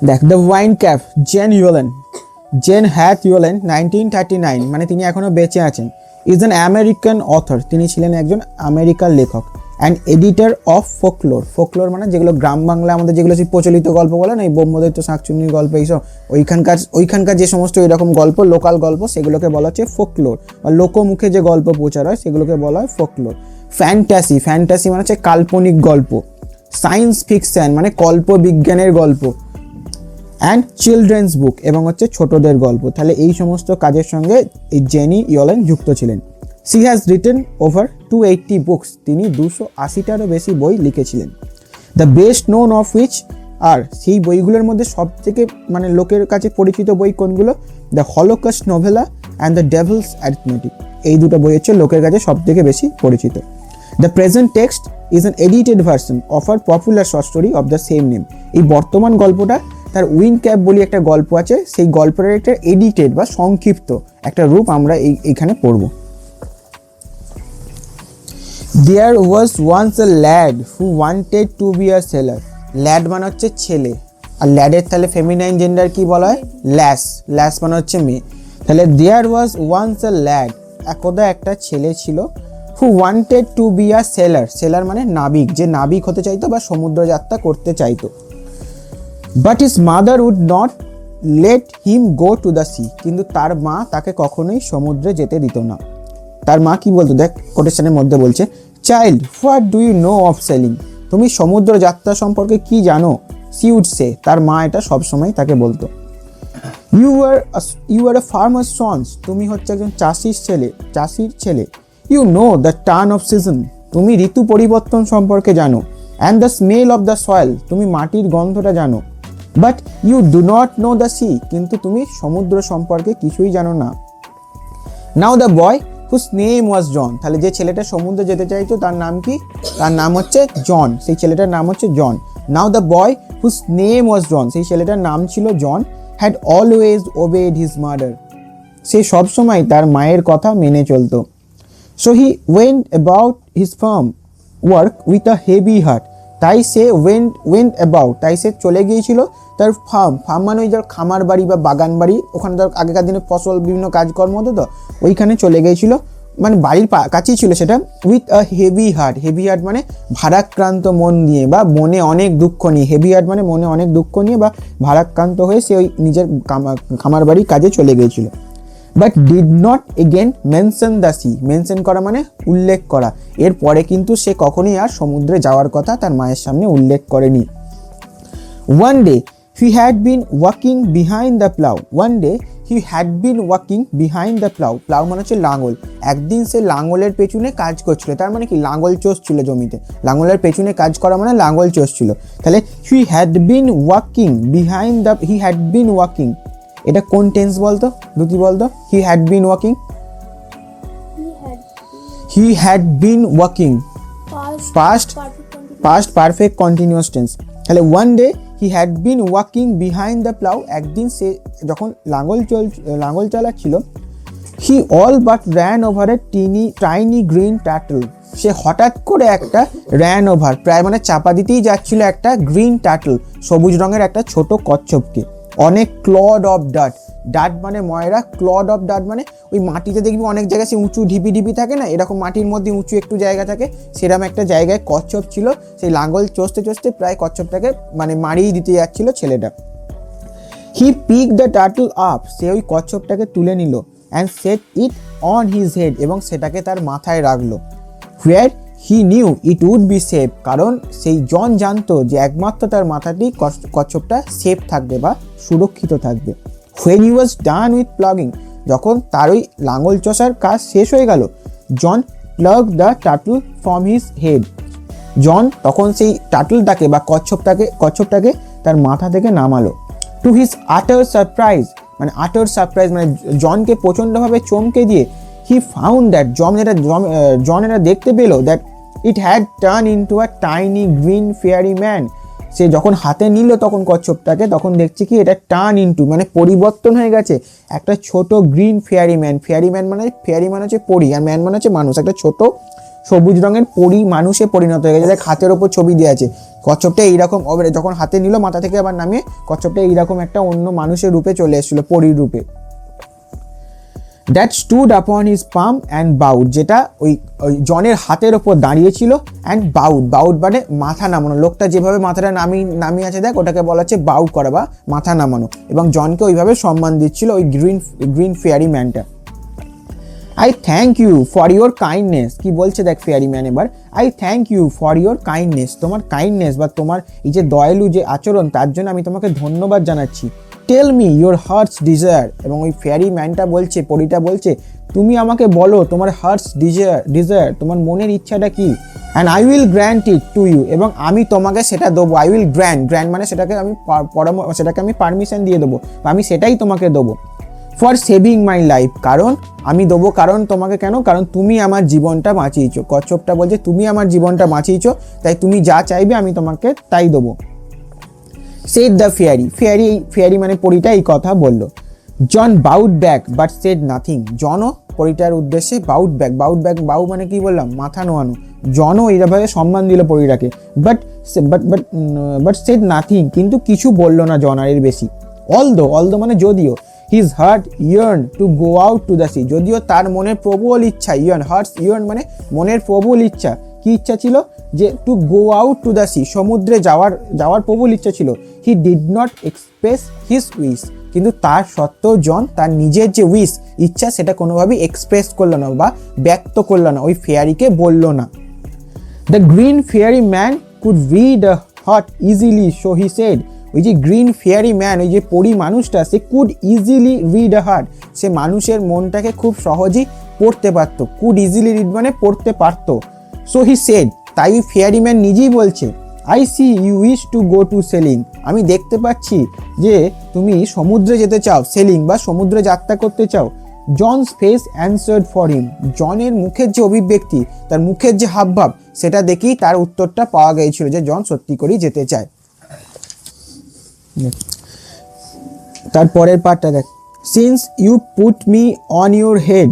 দেখ the wine cap জেন হ্যাথ ইউলেন 1939 মানে তিনি এখনো বেঁচে আছেন ইজ অ্যান আমেরিকান অথর, তিনি ছিলেন একজন আমেরিকান লেখক অ্যান্ড এডিটর অফ ফোকলোর মানে যেগুলো গ্রাম বাংলা আমাদের যেগুলো সেই প্রচলিত গল্প বলে না, এই ব্রহ্মদৈত্য শাঁকচুন্নির গল্প, এইসব ওইখানকার যে সমস্ত এরকম গল্প, লোকাল গল্প, সেগুলোকে বলা হচ্ছে ফোকলোর, বা লোকমুখে যে গল্প প্রচার হয় সেগুলোকে বলা হয় ফোকলোর। ফ্যান্টাসি মানে হচ্ছে কাল্পনিক গল্প, সায়েন্স ফিকশন মানে কল্প বিজ্ঞানের গল্প, অ্যান্ড চিলড্রেন্স বুক এবং হচ্ছে ছোটদের গল্প। তাহলে এই সমস্ত কাজের সঙ্গে এই জেনি ইয়েলেন যুক্ত ছিলেন। She has written over 280 books, তিনি 280টারও বেশি বই লিখেছিলেন। The best known of which are, সেই বইগুলোর মধ্যে সব থেকে মানে লোকের কাছে পরিচিত বই কোনগুলো? The holocaust নোভেলা and the Devil's arithmetic, এই দুটো বই হচ্ছে লোকের কাছে সব থেকে বেশি পরিচিত। The present text is an edited version of our popular short story of the same name, এই বর্তমান গল্পটা তার উইন ক্যাপ বলে একটা গল্প আছে, সেই গল্পের একটা এডিটেড বা সংক্ষিপ্ত একটা রূপ আমরা এইখানে পড়ব। There was once a lad who wanted to be a sailor. Lad মানে হচ্ছে ছেলে, আর ল্যাডের তাহলে ফেমিনাইন জেন্ডার কি বলা হয়? ল্যাস মানে হচ্ছে মেয়ে। তাহলে there was once a lad, একদা একটা ছেলে ছিল, who wanted to be a sailor মানে নাবিক, যে নাবিক হতে চাইতো বা সমুদ্র যাত্রা করতে চাইতো। But his mother would not let him go to the sea, কিন্তু তার মা তাকে কখনোই সমুদ্রে যেতে দিত না। তার মা কি বলতো? দেখ কোটেশনের মধ্যে বলছে, child what do you know of sailing, তুমি সমুদ্র যাত্রা সম্পর্কে কি জানো? সি উড সে, তার মা এটা সবসময় তাকে বলতো। You are a farmer sons, তুমি হচ্ছে একজন চাষির ছেলে। You know the turn of season, তুমি ঋতু পরিবর্তন সম্পর্কে জানো। And the smell of the soil, তুমি মাটির গন্ধটা জানো। But you do not know the sea, কিন্তু তুমি সমুদ্র সম্পর্কে কিছুই জানো না। Now the boy whose name was John, তাহলে যে ছেলেটা সমুদ্রে যেতে চাইতো তার নাম কি? তার নাম হচ্ছে জন, সেই ছেলেটার নাম হচ্ছে John. Now the boy whose name was John, সেই ছেলেটার নাম ছিল জন, had always obeyed his mother, সে সবসময় তার মায়ের কথা মেনে চলতো। So he went about his farm work with a heavy heart, তাই সে went about, তাই সে চলে গিয়েছিল তার ফার্ম মানে ওই যার খামার বাড়ি বা বাগান বাড়ি, ওখানে তার আগেকার দিনে ফসল বিভিন্ন কাজকর্ম হতো, তো ওইখানে চলে গিয়েছিল, মানে বাড়ির কাছেই ছিল সেটা। উইথ আ হেভি হার্ট মানে ভারাক্রান্ত মন নিয়ে বা মনে অনেক দুঃখ নিয়ে, হেভি হার্ট মানে মনে অনেক দুঃখ নিয়ে বা ভারাক্রান্ত হয়ে সে ওই নিজের খামার বাড়ির কাজে চলে গিয়েছিল। But did not again mention the sea, mention করা মানে উল্লেখ করা, এরপরে কিন্তু সে কখনোই আর সমুদ্রে যাওয়ার কথা তার মায়ের সামনে উল্লেখ করেনি। One day he had been walking behind the plow. Plow মানে হচ্ছে লাঙল। একদিন সে লাঙলের পেছনে কাজ করছিল, তার মানে কি লাঙল চষছিল জমিতে, লাঙলের পেছনে কাজ করা মানে লাঙল চষছিল। তাহলে he had been walking, এটা কোন টেন্স বলতো? দুটি বলতো। he had been walking past perfect continuous tense। তাহলে one day he had been walking behind the plow, একদিন সে যখন লাঙল চালাচ্ছিল, he all but ran over a tiny green turtle, সে হঠাৎ করে একটা ran over, প্রায় মানে চাপা দিতেই যাচ্ছিল একটা গ্রিন টার্টল, সবুজ রঙের একটা ছোট কচ্ছপকে। অনেক ক্লড অফ ডাট মানে ময়রা, ক্লড অফ ডাট মানে ওই মাটিতে দেখবি অনেক জায়গায় সে উঁচু ঢিপি থাকে না, এরকম মাটির মধ্যে উঁচু একটু জায়গা থাকে, সেরকম একটা জায়গায় কচ্ছপ ছিল। সেই লাঙ্গল চষতে প্রায় কচ্ছপটাকে মানে মারিয়ে দিতে যাচ্ছিল ছেলেটা। He pick the turtle up, সে ওই কচ্ছপটাকে তুলে নিল, and set it on his head, এবং সেটাকে তার মাথায় রাখলো। Where he knew it would be safe, কারণ সেই জন জানতো যে একমাত্র তার মাথাটি কচ্ছপটা সেফ থাকবে বা সুরক্ষিত থাকবে। When he was done with plugging, যখন তার ওই লাঙল চষার কাজ শেষ হয়ে গেল, জন plugged the turtle from his head, জন তখন সেই টার্টলটাকে বা কচ্ছপটাকে তার মাথা থেকে নামালো। To his utter surprise মানে জনকে প্রচণ্ডভাবে চমকে দিয়ে, he found that জন এটা দেখতে পেল that it had turned into a tiny green fairy man, সে যখন হাতে নিল তখন কচ্ছপটাকে, তখন দেখছে কি এটা টার্ন ইনটু মানে পরিবর্তন হয়ে গেছে একটা ছোট গ্রিন ফেয়ারি ম্যান মানে হচ্ছে পরি, আর ম্যান মানে হচ্ছে মানুষ, একটা ছোট সবুজ রঙের পরি মানুষে পরিণত হয়ে গেছে। দেখ হাতের ওপর ছবি দেওয়া আছে, কচ্ছপটা এইরকম যখন হাতে নিল মাথা থেকে আবার নামিয়ে কচ্ছপটা এইরকম একটা অন্য মানুষের রূপে চলে এসেছিল, পরির রূপে। That stood upon his palm and bowed, যেটা ওই জনের হাতের ওপর দাঁড়িয়েছিল, অ্যান্ড বাউড মানে মাথা নামানো। লোকটা যেভাবে মাথাটা নামিয়ে আছে দেখ, ওটাকে বলা হচ্ছে বাউ করা বা মাথা নামানো, এবং জনকে ওইভাবে সম্মান দিচ্ছিল ওই গ্রিন ফেয়ারি ম্যানটা। I thank you for your kindness, কি বলছে দেখ ফেয়ারি ম্যান এবার, I thank you for your kindness, তোমার কাইন্ডনেস বা তোমার এই যে দয়ালু যে আচরণ তার জন্য আমি তোমাকে ধন্যবাদ জানাচ্ছি। Tell me your heart's desire, এবং ওই ফেয়ারি ম্যানটা বলছে, পরিটা বলছে তুমি আমাকে বলো তোমার হার্টস ডিজায়ার, তোমার মনের ইচ্ছাটা কি, and I will grant it to you, এবং আমি তোমাকে সেটা দেবো। আই উইল গ্র্যান্ট মানে সেটাকে আমি পারমিশন দিয়ে দেবো, বা আমি সেটাই তোমাকে দেবো। ফর সেভিং মাই লাইফ, কারণ আমি দেবো, কারণ তোমাকে কেন, কারণ তুমি আমার জীবনটা বাঁচিয়েছো। কচ্ছপটা বলছে তুমি আমার জীবনটা বাঁচিয়েছো, তাই তুমি যা চাইবে আমি তোমাকে তাই দেবো। সেড দ্য ফেয়ারি মানে পরিটা এই কথা বললো। John bowed back but said nothing, জনও পরিটার উদ্দেশ্যে বাউ মানে কি বললাম, মাথা নোয়ানো। জনও এইভাবে সম্মান দিল পরিটাকে, বাট সেড নাথিং, কিন্তু কিছু বললো না জন আর এর বেশি। অলদো মানে যদিও, his heart yarn to go out to the C, যদিও তার মনের প্রবল ইচ্ছা, ইয়ার্ন মানে মনের প্রবল ইচ্ছা, কি ইচ্ছা ছিল, যে to go out to the C, সমুদ্রে যাওয়ার প্রবল ইচ্ছা ছিল। He did not express his wish, কিন্তু তার সত্ত্বেও জন তার নিজের যে উইশ, ইচ্ছা, সেটা কোনোভাবেই এক্সপ্রেস করলো না বা ব্যক্ত করলো না, ওই ফেয়ারিকে বললো না। The green fairy man could read a heart easily, so he said, ওই যে গ্রিন ফেয়ারি ম্যান, ওই যে পরি মানুষটা, সে could easily read a heart, সে মানুষের মনটাকে খুব সহজেই পড়তে পারতো। কুড ইজিলি রিড মানে পড়তে পারতো। সো হি সেড, তাই ওই ফেয়ারি ম্যান নিজেই বলছে, I see you wish to go to sailing, আমি দেখতে পাচ্ছি যে তুমি সমুদ্রে যেতে চাও, সেলিং বা সমুদ্রে যাত্রা করতে চাও। John's face answered for him, জনের মুখের যে অভিব্যক্তি, তার মুখের যে হাবভাব, সেটা দেখেই তার উত্তরটা পাওয়া গিয়েছিল যে জন সত্যি করেই যেতে চায়। তারপরের পার্টটা দেখ, since you put me on your head,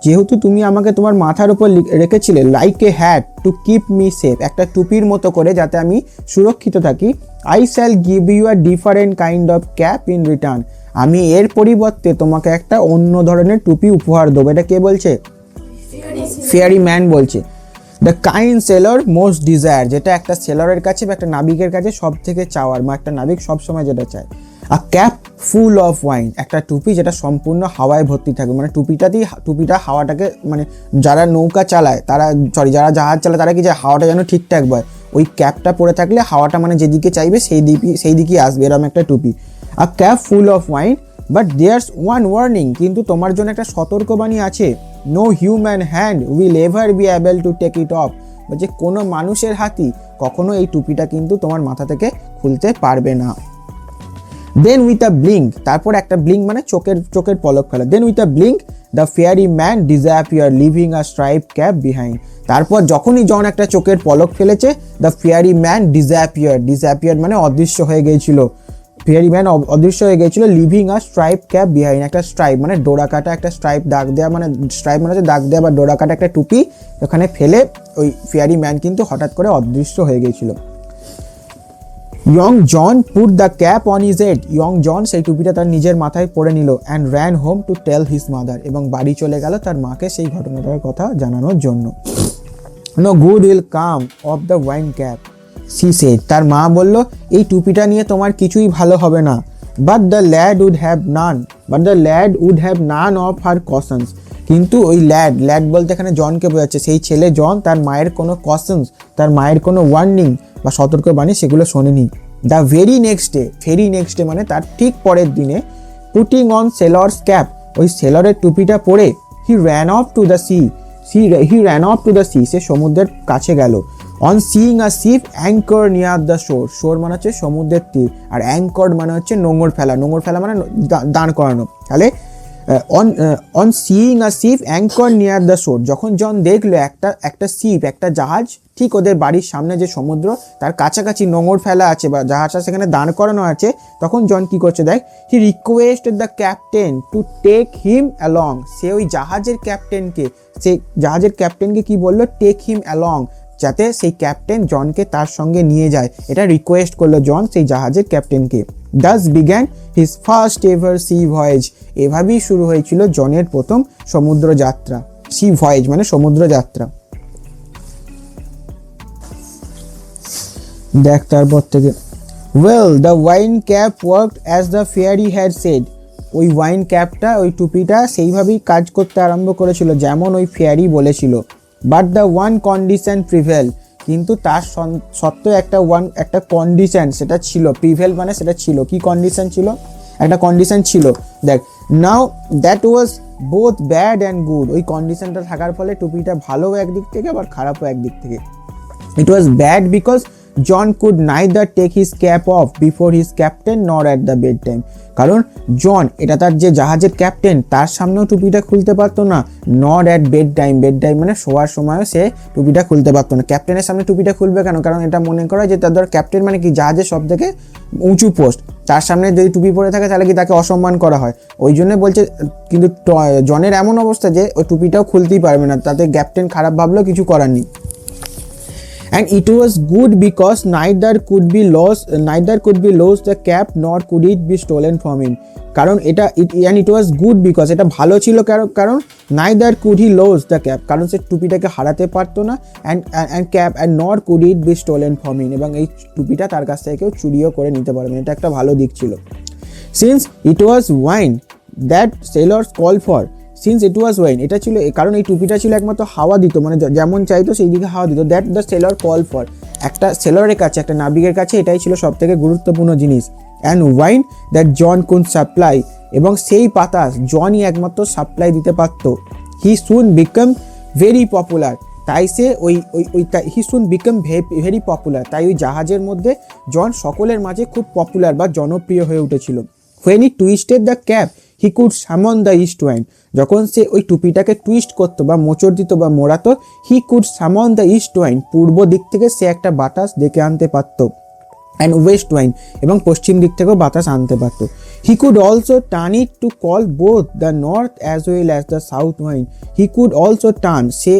যেহেতু তুমি আমাকে তোমার মাথার উপর রেখেছিলে, like a hat to keep me safe, একটা টুপির মতো করে যাতে আমি সুরক্ষিত থাকি। I shall give you a different kind of cap in return, আমি এর পরিবর্তে তোমাকে একটা অন্য ধরনের টুপি উপহার দেবো। এটা কে বলছে? ফেয়ারি ম্যান বলছে। The kind Sailor most desire, যেটা একটা সেলরের কাছে বা একটা নাবিকের কাছে সব থেকে চাওয়ার, বা একটা নাবিক সবসময় যেটা চায়। আ ক্যাপ ফুল অফ ওয়াইন, একটা টুপি যেটা সম্পূর্ণ হাওয়ায় ভর্তি থাকবে, মানে টুপিটা হাওয়াটাকে, মানে যারা নৌকা চালায় তারা, যারা জাহাজ চালায় তারা কি চায়, হাওয়াটা যেন ঠিকঠাক বয়। ওই ক্যাপটা পরে থাকলে হাওয়াটা মানে যেদিকে চাইবে সেই দিকেই আসবে, এরকম একটা টুপি। A cap full of wine but there's one warning, কিন্তু তোমার জন্য একটা সতর্কবাণী আছে। No human hand will ever be able to take it off, বলছে কোনো মানুষের হাতই কখনো এই টুপিটা কিন্তু তোমার মাথা থেকে খুলতে পারবে না। দেন উইথ আ ব্লিঙ্ক, তারপর একটা ব্লিঙ্ক মানে চোখের পলক ফেলা। Then with a blink the fairy man disappear leaving a stripe cap behind, তারপর যখনই জন একটা চোখের পলক ফেলেছে, দ্য ফেয়ারি ম্যান ডিসঅ্যাপিয়ার মানে অদৃশ্য হয়ে গিয়েছিল। ফেয়ারি ম্যান অদৃশ্য হয়ে গিয়েছিল। Living a stripe cap behind, একটা স্ট্রাইপ মানে ডোরা কাটা, একটা স্ট্রাইপ দাগ দেওয়া, মানে স্ট্রাইপ মানে হচ্ছে দাগ দেওয়া বা ডোরা কাটা একটা টুপি ওখানে ফেলে ওই ফেয়ারি ম্যান কিন্তু হঠাৎ করে অদৃশ্য হয়ে গিয়েছিল। Young John put the cap on his head, young John সেই টুপিটা তার নিজের মাথায় পরে নিল। And ran home to tell his mother, এবং বাড়ি চলে গেল তার মাকে সেই ঘটনাটার কথা জানানোর জন্য। No good will come of the wine cap, she said, তার মা বলল এই টুপিটা নিয়ে তোমার কিছুই ভালো হবে না। But the lad would have none of her cautions, কিন্তু ওই ল্যাড বলতে এখানে জনকে বোঝাচ্ছে, সেই ছেলে জন তার মায়ের কোনো কশনস, তার মায়ের কোনো ওয়ার্নিং বা সতর্কবাণী সেগুলো শোনেনি। দ্য ভেরি নেক্সট ডে মানে তার ঠিক পরের দিনে, পুটিং অন সেলরস ক্যাপ, ওই সেলরের টুপিটা পরে, he ran off to the sea, সে সমুদ্রের কাছে গেল। On seeing a ship anchor near the shore মানে হচ্ছে সমুদ্রের তীর, আর অ্যাঙ্কর্ড মানে হচ্ছে নোঙর ফেলা মানে দাঁড় করানো। তাহলে on seeing a ship anchor near the shore, যখন জন দেখলো একটা শিপ, একটা জাহাজ ঠিক ওদের বাড়ির সামনে যে সমুদ্র তার কাছাকাছি নোঙর ফেলা আছে বা জাহাজটা সেখানে দাঁড় করানো আছে, তখন জন কি করছে দেখ, he requested the captain to take him along, সে ওই জাহাজের ক্যাপ্টেনকে কি বললো, টেক হিম অ্যালং, যাতে সেই ক্যাপ্টেন জনকে তার সঙ্গে নিয়ে যায়, এটা রিকোয়েস্ট করলো জন সেই জাহাজের ক্যাপ্টেনকে। Thus began his first ever sea voyage, এভাবেই শুরু হয়েছিল জনের প্রথম সমুদ্র যাত্রা। সি ভয়েজ মানে সমুদ্র যাত্রা। দেখ তারপর থেকে, well the wine cap worked as the fairy had said, ওই ওয়াইন ক্যাপটা, ওই টুপিটা সেইভাবেই কাজ করতে আরম্ভ করেছিল যেমন ওই ফেয়ারি বলেছিল। But the one condition prevail, কিন্তু তার সত্ত্বেও একটা কন্ডিশন সেটা ছিল, প্রিভেল মানে সেটা ছিল, কি কন্ডিশন ছিল, একটা কন্ডিশন ছিল, দেখ, now that was both bad and good, ওই কন্ডিশনটা থাকার ফলে টুপিটা ভালো একদিক থেকে আবার খারাপও একদিক থেকে। It was bad because John could neither take his cap off before his captain nor at the bed time, কারণ জন, এটা তার যে জাহাজের ক্যাপ্টেন, তার সামনেও টুপিটা খুলতে পারতো না, নট অ্যাট বেড টাইম মানে শোয়ার সময়ও সে টুপিটা খুলতে পারতো না। ক্যাপ্টেনের সামনে টুপিটা খুলবে কেন, কারণ এটা মনে করা যে তার ধর ক্যাপ্টেন মানে কি জাহাজের সব থেকে উঁচু পোস্ট, তার সামনে যদি টুপি পরে থাকে তাহলে কি তাকে অসম্মান করা হয়, ওই জন্য বলছে। কিন্তু জনের এমন অবস্থা যে ওই টুপিটাও খুলতেই পারবে না, তাতে ক্যাপ্টেন খারাপ ভাবলেও কিছু করার নেই। And it was good because neither could be lost the cap nor could it be stolen from him, কারণ it was good because এটা ভালো ছিল, কারণ neither could he lose the cap, কারণ সে টুপিটাকে হারাতে পারতো না, and cap and nor could it be stolen from him, এবং এই টুপিটা তার কাছ থেকে কেউ চুরিও করে নিতে পারবে না, এটা একটা ভালো দিক ছিল। Since it was wine that sailors called for, since it was wine, এটা ছিল কারণ এই টুপিটা ছিল একমাত্র হাওয়া দিত, মানে যেমন চাইতো সেই দিকে হাওয়া দিত, that the Sailor call for, একটা সেলরের কাছে, একটা নাবিকের কাছে এটাই ছিল সব থেকে গুরুত্বপূর্ণ জিনিস। And wine that John could supply, এবং সেই বাতাস জনই একমাত্র সাপ্লাই দিতে পারত। He soon become very popular, তাই সে he soon become very popular, তাই ওই জাহাজের মধ্যে জন সকলের মাঝে খুব পপুলার বা জনপ্রিয় হয়ে উঠেছিল। when he twisted the cap he could summon the east wind, যখন সে ওই টুপিটাকে টুইস্ট করতো বা মোচড় দিত বা মোড়াতো, he could summon the east wind, পূর্ব দিক থেকে সে একটা বাতাস ডেকে আনতে পারতো, and west wind, এবং পশ্চিম দিক থেকেও বাতাস আনতে পারতো। he could also turn it to call both the north as well as the south wind, he could also turn, সে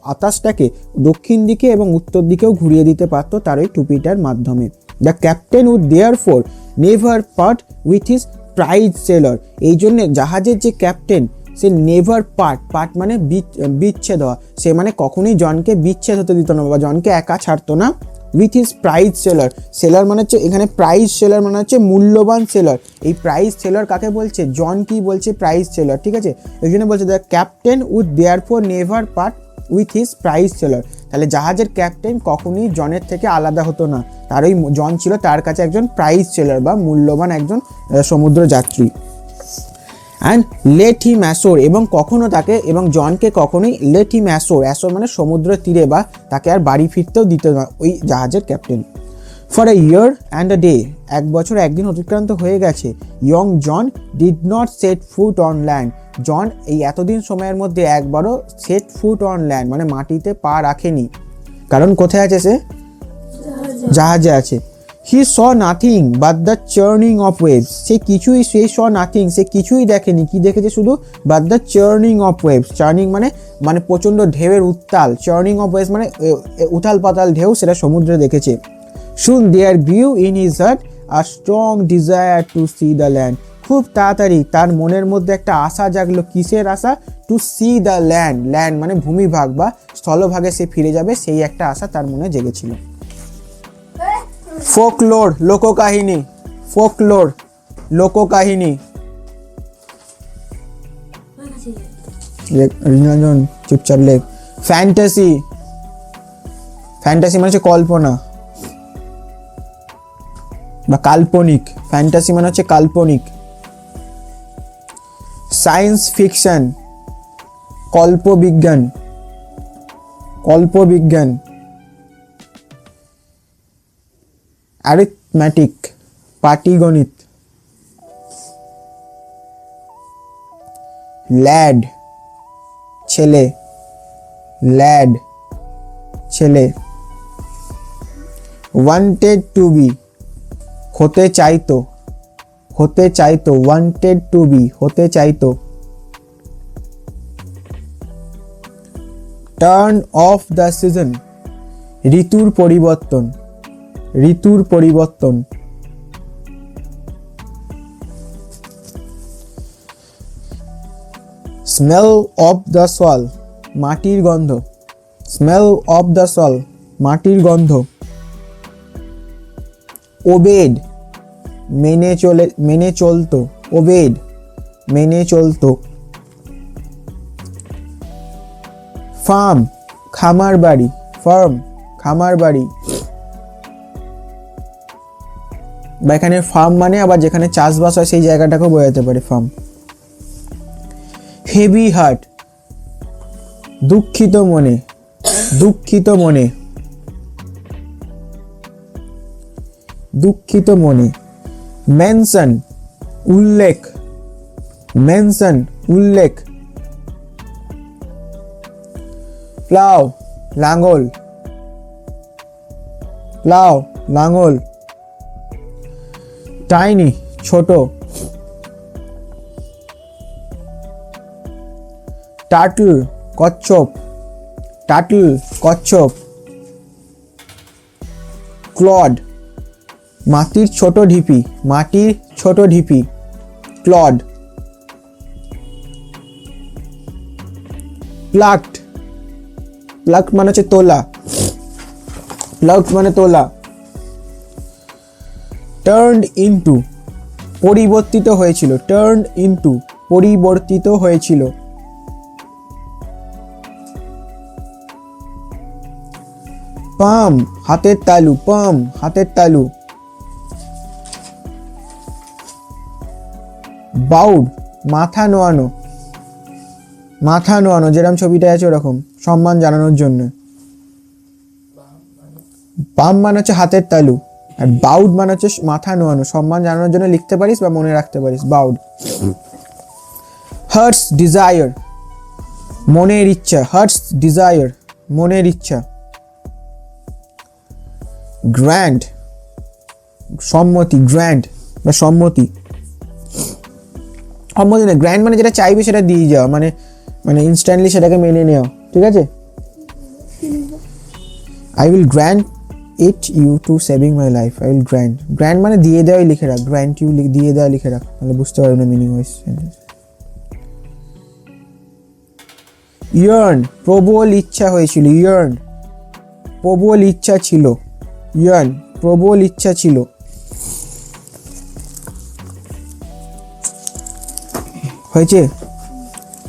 বাতাসটাকে দক্ষিণ দিকে এবং উত্তর দিকেও ঘুরিয়ে দিতে পারতো তার ওই টুপিটার মাধ্যমে। the captain would therefore never part with his prize sailor, এই জন্যে জাহাজের যে ক্যাপ্টেন সে নেভার পার্ট মানে বিচ্ছেদ হওয়া, সে মানে কখনোই জনকে বিচ্ছেদ হতে দিত না বা জনকে একা ছাড়তো না। উইথ হিজ প্রাইজ সেলর মানে হচ্ছে এখানে প্রাইজ সেলর মানে হচ্ছে মূল্যবান সেলর, এই প্রাইজ সেলর কাকে বলছে, জন কি বলছে, প্রাইজ সেলর, ঠিক আছে, এই জন্য বলছে the captain would therefore never part with his prize sailor, তাহলে জাহাজের ক্যাপ্টেন কখনোই জনের থেকে আলাদা হতো না, তার ওই জন ছিল তার কাছে একজন প্রাইজ সেলার বা মূল্যবান একজন সমুদ্র যাত্রী। অ্যান্ড লেট হিম অ্যাশোর, এবং কখনো তাকে এবং জনকে কখনোই লেট হিম অ্যাশোর মানে সমুদ্র তীরে বা তাকে আর বাড়ি ফিরতেও দিত না ওই জাহাজের captain. For a year and a day, এক বছর একদিন অতিক্রান্ত হয়ে গেছে। Young John did not set foot on land, John এই এতদিন সময়ের মধ্যে একবারও সেট ফুট অন ল্যান্ড মানে মাটিতে পা রাখেনি, কারণ কোথায় আছে সে, জাহাজে আছে। He saw nothing but the churning of waves, সে কিছুই দেখেনি, কি দেখেছে শুধু, but the churning of waves, churning মানে প্রচণ্ড ঢেউয়ের উত্তাল, চার্নিং অফ ওয়েভস মানে উথাল পাতাল ঢেউ, সেটা সমুদ্রে দেখেছে। Soon there grew in his heart a strong desire to see the land, খুব তাড়াতাড়ি তার মনের মধ্যে একটা আশা জাগলো, কিসের আশা, টু সি দ্য ল্যান্ড মানে ভূমিভাগ বা স্থলভাগে সে ফিরে যাবে, সেই একটা আশা তার মনে জেগেছিল। ফোকলোর লোককাহিনী, চুপচাপ লেখ। ফ্যান্টাসি মানে হচ্ছে কল্পনা বা কাল্পনিক, ফ্যান্টাসি মানে হচ্ছে কাল্পনিক। সায়েন্স ফিকশন কল্পবিজ্ঞান, অ্যারিথমেটিক পাটিগণিত, ল্যাড ছেলে, ল্যাড ছেলে। ওয়ান্টেড টু বি হতে চাইতো, হতে চাইতো, ওয়ান্টেড টু বি হতে চাইতো। টার্ন অফ দ্য সিজন ঋতুর পরিবর্তন, ঋতুর পরিবর্তন। স্মেল অফ দ্য সয়েল মাটির গন্ধ, স্মেল অফ দ্য সয়েল মাটির গন্ধ। ওবেড মেনে চলতো, ওবেড মেনে চলতো। ফার্ম খামার বাড়ি, ফার্ম খামার বাড়ি। বা এখানে ফার্ম মানে আবার যেখানে চাষবাস হয় সেই জায়গাটাকেও বোঝাতে পারে ফার্ম। হেভি হার্ট দুঃখিত মনে, দুঃখিত মনে, দুঃখিত মনে। মেনশন উল্লেখ, মেনশন উল্লেখ। প্লাউ লাঙ্গল, প্লাউ লাঙ্গল। টাইনি ছোট, টার্টল কচ্ছপ, টার্টল কচ্ছপ। ক্লড মাটির ছোট ঢিপি, মাটির ছোট ঢিপি, ক্লড। প্লাকড, প্লাকড মানে হচ্ছে তোলা, প্লাকড মানে তোলা। টার্নড ইনটু পরিবর্তিত হয়েছিল, টার্নড ইনটু পরিবর্তিত হয়েছিল। পাম হাতের তালু, পাম হাতের তালু। বাউড মাথা নোয়ানো, মাথা নোয়ানো, যেরকম ছবিটা আছে ওরকম সম্মান জানানোর জন্য। পাম মানে হচ্ছে হাতের তালু, আর বাউড মানে হচ্ছে মাথা নোয়ানো, সম্মান জানানোর জন্য লিখতে পারিস বা মনে রাখতে পারিস, বাউড। হার্টস ডিজায়ার মনের ইচ্ছা, হার্টস ডিজায়ার মনের ইচ্ছা। গ্র্যান্ড সম্মতি, গ্র্যান্ড বা সম্মতি। সম্মতি না, গ্র্যান্ড মানে যেটা চাইবে সেটা দিয়ে যাওয়া, মানে মানে ইনস্ট্যান্টলি সেটাকে মেনে নেওয়া, ঠিক আছে। I will grant it you to saving my life, I will grant, grant মানে দিয়ে দেওয়াই লিখে রাখ, গ্র্যান্ট ইউ দিয়ে দেওয়া লিখে রাখ, তাহলে বুঝতে পারবে না মিনিং ওয়াইজ। ইয়ার্ন প্রবল ইচ্ছা হয়েছিল, ইয়ার্ন প্রবল ইচ্ছা ছিল, ইয়ার্ন প্রবল ইচ্ছা ছিল। হয়েছে।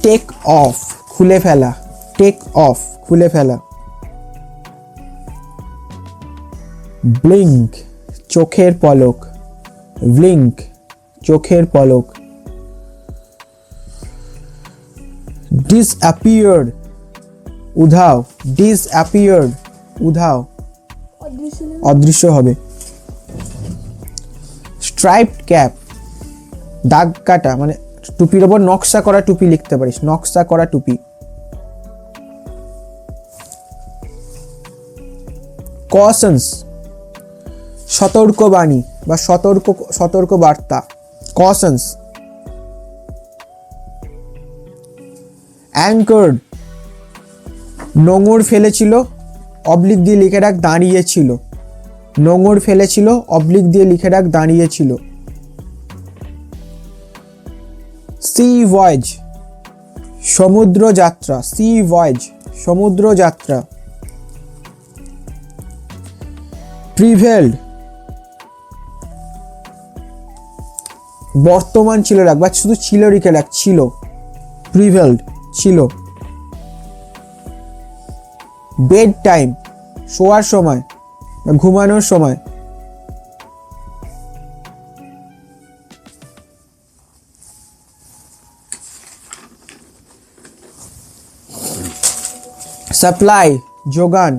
টেক অফ খুলে ফেলা, টেক অফ খুলে ফেলা। ব্লিঙ্ক চোখের পলক, ব্লিঙ্ক চোখের পলক। ডিসঅ্যাপিয়ার্ড উধাও, ডিসঅ্যাপিয়ার্ড উধাও, অদৃশ্য হবে। স্ট্রাইপড ক্যাপ দাগ কাটা, মানে টুপির ওপর নকশা করা টুপি লিখতে পারিস, নকশা করা টুপি। কশনস সতর্কবাণী বা সতর্ক বার্তা, কশনস। অ্যাঙ্কার্ড নোঙর ফেলেছিল, অবলিক দিয়ে লিখে রাখ দাঁড়িয়েছিল, নোঙর ফেলেছিল, অবলিক দিয়ে লিখে রাখ দাঁড়িয়েছিল। সি ভয়েজ সমুদ্র যাত্রা, সি ভয়েজ সমুদ্র যাত্রা। প্রিভেলড বর্তমান ছিল রাখ বা শুধু ছিল লিখে রাখ, ছিল, প্রিভেলড ছিল। বেড টাইম শোয়ার সময় বা ঘুমানোর সময়। সাপ্লাই যোগান।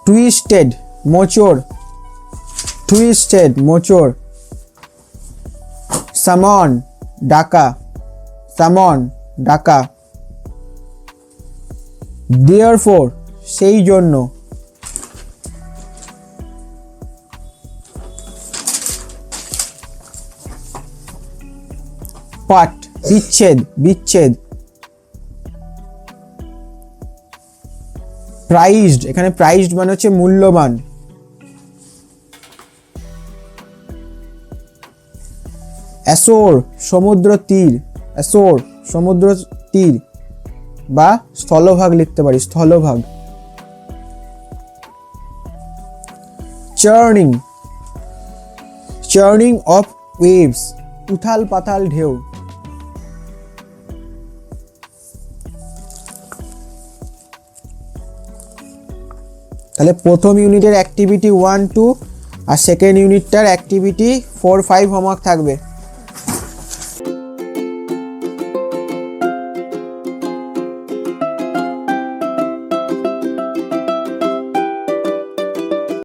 টুইস্টেড মোচড়, টুইস্টেড মোচড়। সামন ডাকা, সামন ডাকা। দেয়ারফোর সেই জন্য, পাট বিচ্ছেদ, বিচ্ছেদ। প্রাইজড, এখানে প্রাইজড মানে হচ্ছে মূল্যবান। অ্যাশোর সমুদ্র তীর, অ্যাশোর সমুদ্র তীর বা স্থলভাগ লিখতে পারি, স্থলভাগ। চার্নিং, চার্নিং অফ ওয়েভস উথাল পাতাল ঢেউ। তাহলে প্রথম ইউনিটের অ্যাক্টিভিটি 1, 2 আর সেকেন্ড ইউনিটটার অ্যাক্টিভিটি 4, 5 হোমওয়ার্ক থাকবে।